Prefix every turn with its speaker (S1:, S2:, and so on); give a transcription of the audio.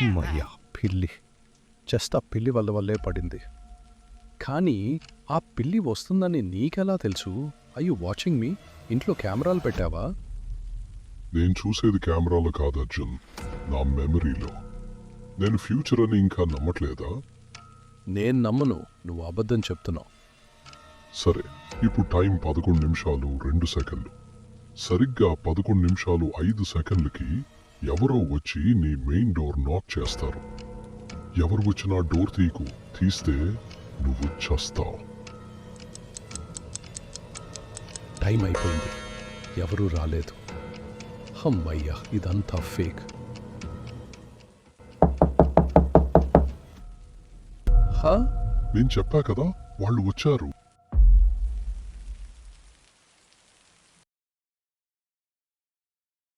S1: అమ్మయ్యా పిల్లి. జస్ట్ ఆ పిల్లి వల్లే పడింది. కానీ ఆ పిల్లి వస్తుందని నీకెలా తెలుసు? ఐ యు వాచింగ్ మీ? ఇంట్లో కెమెరాలు పెట్టావా?
S2: నేను చూసేది కెమెరాలో కాదు అర్జున్, నా మెమరీలో. నేను ఫ్యూచర్ అని ఇంకా నమ్మట్లేదా?
S1: నేను నమ్మను, నువ్వు అబద్ధం చెప్తున్నావు.
S2: సరే, ఇప్పుడు టైం 11 నిమిషాలు 2 సెకండ్లు. సరిగ్గా 11 నిమిషాలు 5 సెకండ్లకి ఎవరో వచ్చి నీ మెయిన్ డోర్ నాక్ చేస్తారు. ఎవరు వచ్చినా డోర్ తీకు, తీస్తే నువ్వు చస్తావు.
S1: టైం అయిపోయింది, ఎవరూ రాలేదు. అమ్మయ్యా, ఇదంతా ఫేక్. హా?
S2: నేను చెప్పా కదా, వాళ్ళు వచ్చారు.